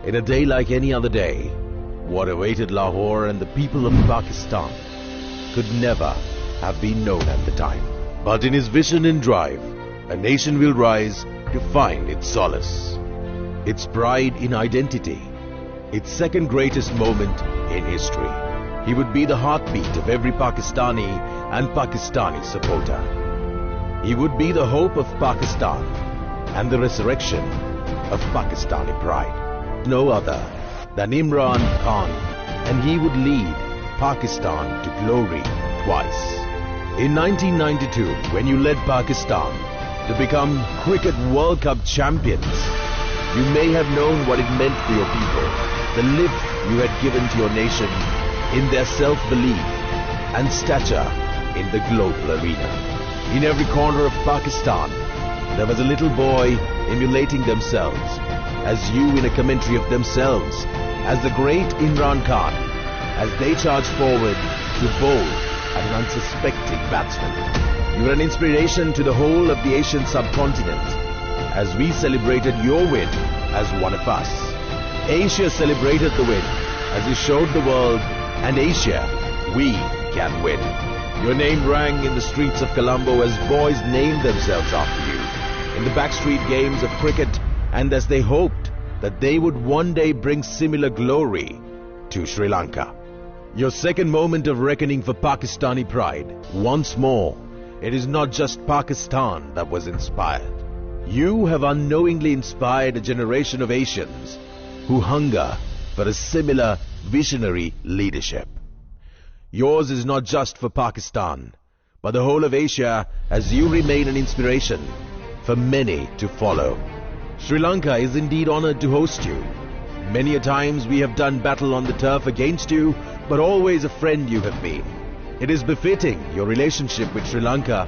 In a day like any other day, what awaited Lahore and the people of Pakistan could never have been known at the time. But in his vision and drive, a nation will rise to find its solace, its pride in identity, its second greatest moment in history. He would be the heartbeat of every Pakistani and Pakistani supporter. He would be the hope of Pakistan and the resurrection of Pakistani pride. No other than Imran Khan, and he would lead Pakistan to glory twice. In 1992, when you led Pakistan to become Cricket World Cup champions, you may have known what it meant for your people, the lift you had given to your nation in their self-belief and stature in the global arena. In every corner of Pakistan, there was a little boy emulating themselves, as you in a commentary of themselves, as the great Imran Khan, as they charged forward to bowl at an unsuspecting batsman. You were an inspiration to the whole of the Asian subcontinent, as we celebrated your win as one of us. Asia celebrated the win, as you showed the world, and Asia, we can win. Your name rang in the streets of Colombo as boys named themselves after you, in the backstreet games of cricket, and as they hoped that they would one day bring similar glory to Sri Lanka. Your second moment of reckoning for Pakistani pride. Once more, it is not just Pakistan that was inspired. You have unknowingly inspired a generation of Asians who hunger for a similar visionary leadership. Yours is not just for Pakistan, but the whole of Asia, as you remain an inspiration for many to follow. Sri Lanka is indeed honored to host you. Many a times we have done battle on the turf against you, but always a friend you have been. It is befitting your relationship with Sri Lanka,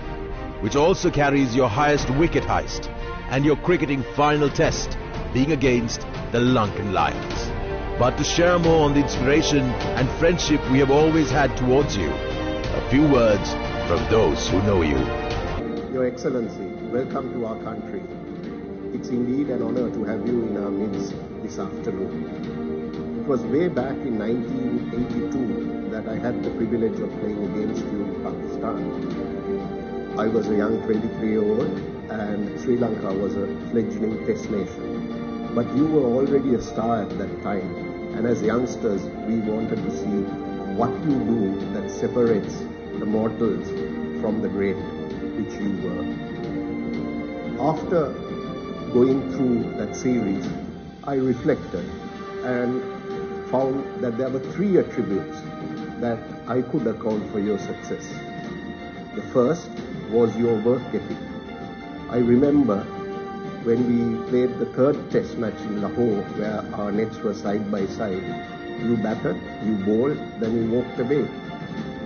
which also carries your highest wicket heist and your cricketing final test being against the Lankan Lions. But to share more on the inspiration and friendship we have always had towards you, a few words from those who know you. Your Excellency, welcome to our country. It's indeed an honor to have you in our midst this afternoon. It was way back in 1982 that I had the privilege of playing against you in Pakistan. I was a young 23-year-old and Sri Lanka was a fledgling test nation. But you were already a star at that time, and as youngsters we wanted to see what you do that separates the mortals from the great, which you were. After going through that series, I reflected and found that there were three attributes that I could account for your success. The first was your work ethic. I remember when we played the third test match in Lahore, where our nets were side by side. You batted, you bowled, then you walked away.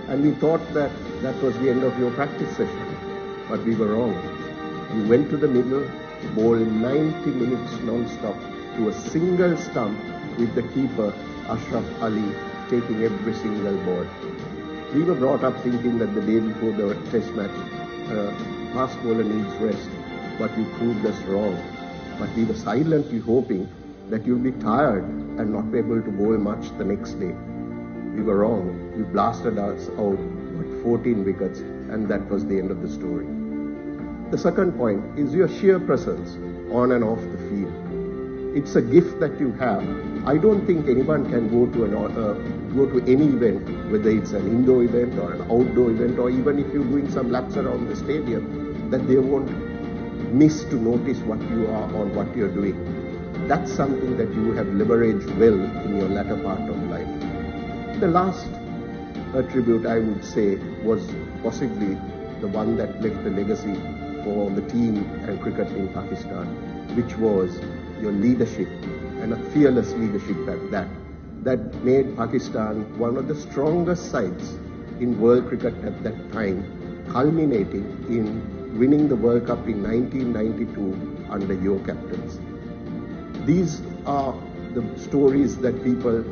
And we thought that that was the end of your practice session. But we were wrong. You went to the middle, bowled 90 minutes non-stop to a single stump with the keeper, Ashraf Ali, taking every single ball. We were brought up thinking that the day before the test match, fast bowler needs rest, but you proved us wrong. But we were silently hoping that you'll be tired and not be able to bowl much the next day. We were wrong. You blasted us out with 14 wickets, and that was the end of the story. The second point is your sheer presence on and off the field. It's a gift that you have. I don't think anyone can go to any event, whether it's an indoor event or an outdoor event, or even if you're doing some laps around the stadium, that they won't miss to notice what you are or what you're doing. That's something that you have leveraged well in your latter part of life. The last attribute I would say was possibly the one that left the legacy for the team and cricket in Pakistan, which was your leadership, and a fearless leadership at that made Pakistan one of the strongest sides in world cricket at that time, culminating in winning the World Cup in 1992 under your captaincy. These are the stories that people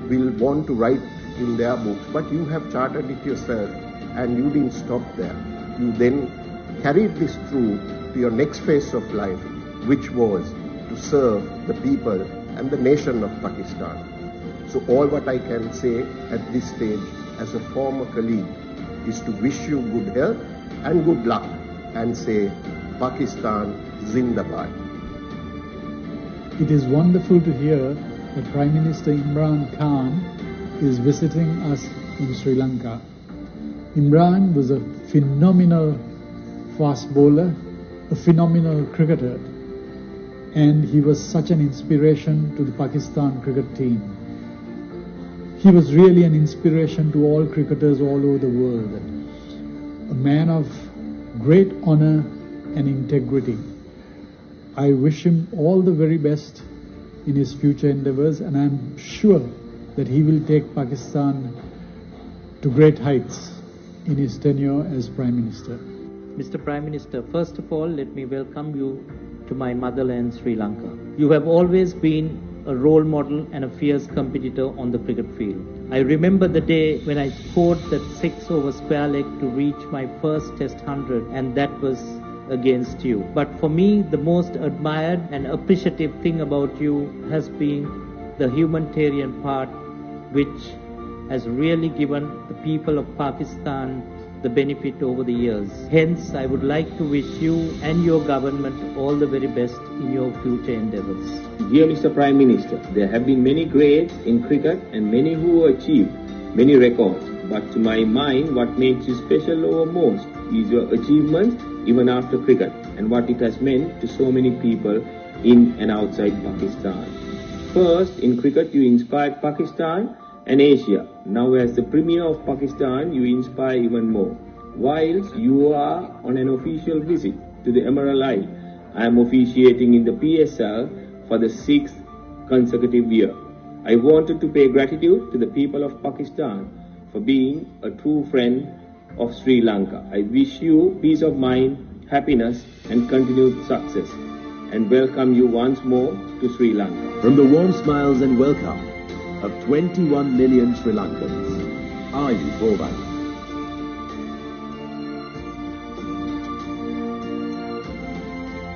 will want to write in their books, but you have charted it yourself, and you didn't stop there. You then carried this through to your next phase of life, which was to serve the people and the nation of Pakistan. So all what I can say at this stage as a former colleague is to wish you good health and good luck and say Pakistan Zindabad. It is wonderful to hear that Prime Minister Imran Khan is visiting us in Sri Lanka. Imran was a phenomenal fast bowler, a phenomenal cricketer, and he was such an inspiration to the Pakistan cricket team. He was really an inspiration to all cricketers all over the world. A man of great honor and integrity. I wish him all the very best in his future endeavors, and I'm sure that he will take Pakistan to great heights in his tenure as Prime Minister. Mr. Prime Minister, first of all, let me welcome you to my motherland, Sri Lanka. You have always been a role model and a fierce competitor on the cricket field. I remember the day when I scored that 6 over square leg to reach my first Test 100, and that was against you. But for me, the most admired and appreciative thing about you has been the humanitarian part, which has really given the people of Pakistan the benefit over the years. Hence, I would like to wish you and your government all the very best in your future endeavors. Dear Mr. Prime Minister, there have been many greats in cricket and many who achieved many records. But to my mind, what makes you special over most is your achievements even after cricket and what it has meant to so many people in and outside Pakistan. First, in cricket, you inspired Pakistan and Asia. Now as the Premier of Pakistan, you inspire even more. Whilst you are on an official visit to the Emerald Isle, I am officiating in the PSL for the 6th consecutive year. I wanted to pay gratitude to the people of Pakistan for being a true friend of Sri Lanka. I wish you peace of mind, happiness and continued success, and welcome you once more to Sri Lanka. From the warm smiles and welcome of 21 million Sri Lankans, are you for that?